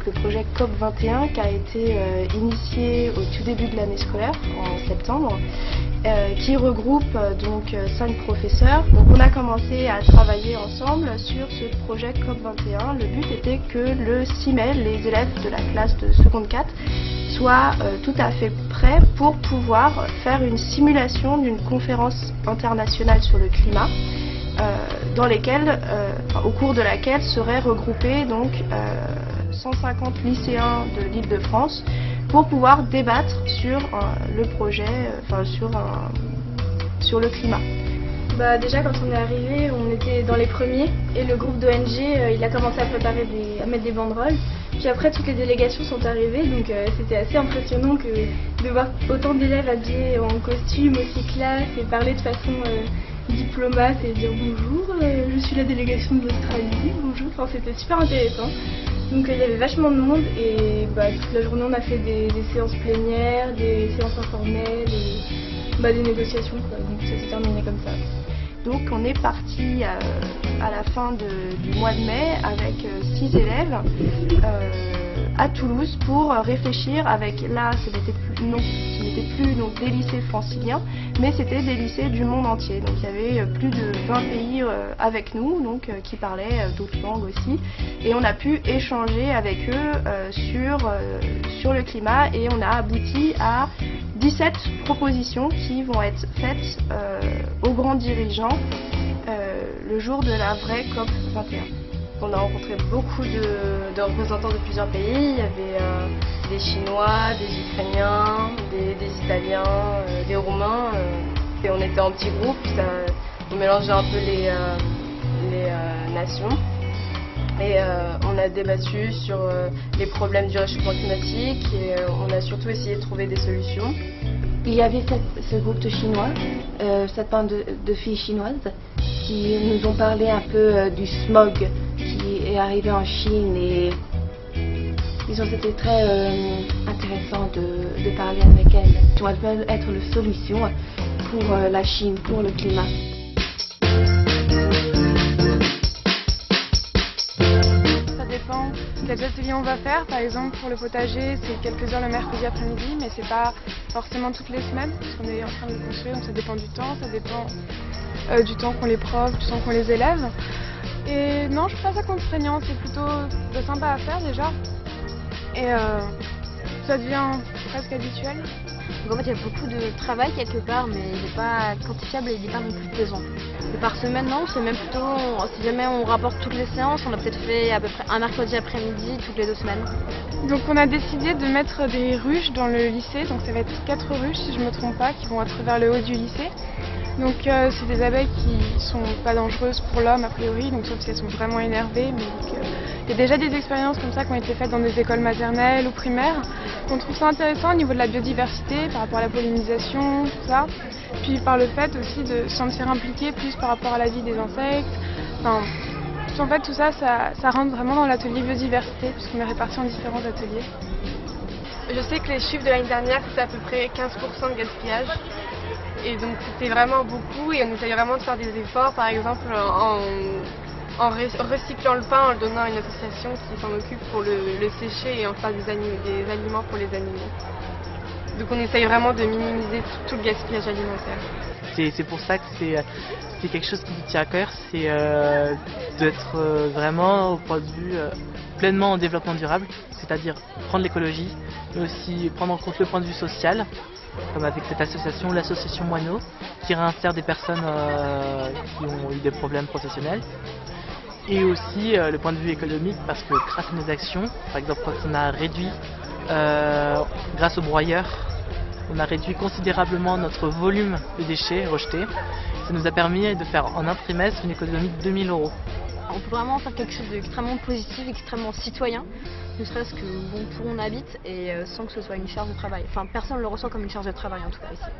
donc le projet COP21 qui a été initié au tout début de l'année scolaire, en septembre, qui regroupe donc 5 professeurs. Donc on a commencé à travailler ensemble sur ce projet COP21. Le but était que le 6 mai, les élèves de la classe de seconde 4 soient tout à fait prêts pour pouvoir faire une simulation d'une conférence internationale sur le climat, au cours de laquelle seraient regroupés donc 150 lycéens de l'Île-de-France pour pouvoir débattre sur le projet, sur le climat. Déjà quand on est arrivé, on était dans les premiers et le groupe d'ONG il a commencé à mettre des banderoles. Puis après toutes les délégations sont arrivées, donc c'était assez impressionnant de voir autant d'élèves habillés en costume aussi classe et parler de façon diplomate et dire bonjour, je suis la délégation de l'Australie, bonjour, enfin c'était super intéressant. Donc il y avait vachement de monde et toute la journée on a fait des séances plénières, des séances informelles, des négociations quoi. Donc ça s'est terminé comme ça. Donc on est parti à la fin du mois de mai avec 6 élèves à Toulouse pour réfléchir avec, là ce n'était plus donc des lycées franciliens, mais c'était des lycées du monde entier. Donc il y avait plus de 20 pays avec nous, donc qui parlaient d'autres langues aussi, et on a pu échanger avec eux sur le climat et on a abouti à 17 propositions qui vont être faites aux grands dirigeants le jour de la vraie COP21. On a rencontré beaucoup de représentants de plusieurs pays. Il y avait des Chinois, des Ukrainiens, des Italiens, des Roumains. Et on était en petits groupes, on mélangeait un peu les nations. Et on a débattu sur les problèmes du réchauffement climatique et on a surtout essayé de trouver des solutions. Il y avait ce groupe de Chinois, cette bande de filles chinoises qui nous ont parlé un peu du smog qui est arrivé en Chine et c'était très intéressant de parler avec elles. Ça peut être la solution pour la Chine, pour le climat. Quels ateliers on va faire, par exemple pour le potager c'est quelques heures le mercredi après-midi, mais c'est pas forcément toutes les semaines parce qu'on est en train de le construire, donc ça dépend du temps, ça dépend du temps qu'ont les profs, du temps qu'ont les élèves. Et non, je trouve pas ça contraignant, c'est plutôt sympa à faire déjà et ça devient presque habituel. Donc en fait il y a beaucoup de travail quelque part, mais il n'est pas quantifiable et il n'est pas non plus pesant. Et par semaine non, c'est même plutôt, si jamais on rapporte toutes les séances, on a peut-être fait à peu près un mercredi après-midi toutes les 2 semaines. Donc on a décidé de mettre des ruches dans le lycée, donc ça va être 4 ruches si je ne me trompe pas, qui vont être vers le haut du lycée. Donc c'est des abeilles qui sont pas dangereuses pour l'homme a priori, donc sauf si elles sont vraiment énervées. Mais il y a déjà des expériences comme ça qui ont été faites dans des écoles maternelles ou primaires. On trouve ça intéressant au niveau de la biodiversité, par rapport à la pollinisation, tout ça. Puis par le fait aussi de se sentir impliqué plus par rapport à la vie des insectes. Enfin, en fait tout ça, ça rentre vraiment dans l'atelier biodiversité puisqu'on est répartis en différents ateliers. Je sais que les chiffres de l'année dernière c'était à peu près 15% de gaspillage. Et donc c'était vraiment beaucoup et on essayait vraiment de faire des efforts, par exemple en recyclant le pain, en le donnant à une association qui s'en occupe pour le sécher et en faire des aliments pour les animaux. Donc on essaye vraiment de minimiser tout le gaspillage alimentaire. C'est pour ça que c'est quelque chose qui me tient à cœur, c'est d'être vraiment au point de vue pleinement en développement durable, c'est-à-dire prendre l'écologie, mais aussi prendre en compte le point de vue social, comme avec cette association, l'association Moineau, qui réinsère des personnes qui ont eu des problèmes professionnels. Et aussi le point de vue économique, parce que grâce à nos actions, par exemple quand on a réduit, grâce aux broyeurs, on a réduit considérablement notre volume de déchets rejetés. Ça nous a permis de faire en un trimestre une économie de 2 000 €. On peut vraiment faire quelque chose d'extrêmement positif, extrêmement citoyen, ne serait-ce que pour où on habite et sans que ce soit une charge de travail. Enfin, personne ne le ressent comme une charge de travail en tout cas ici.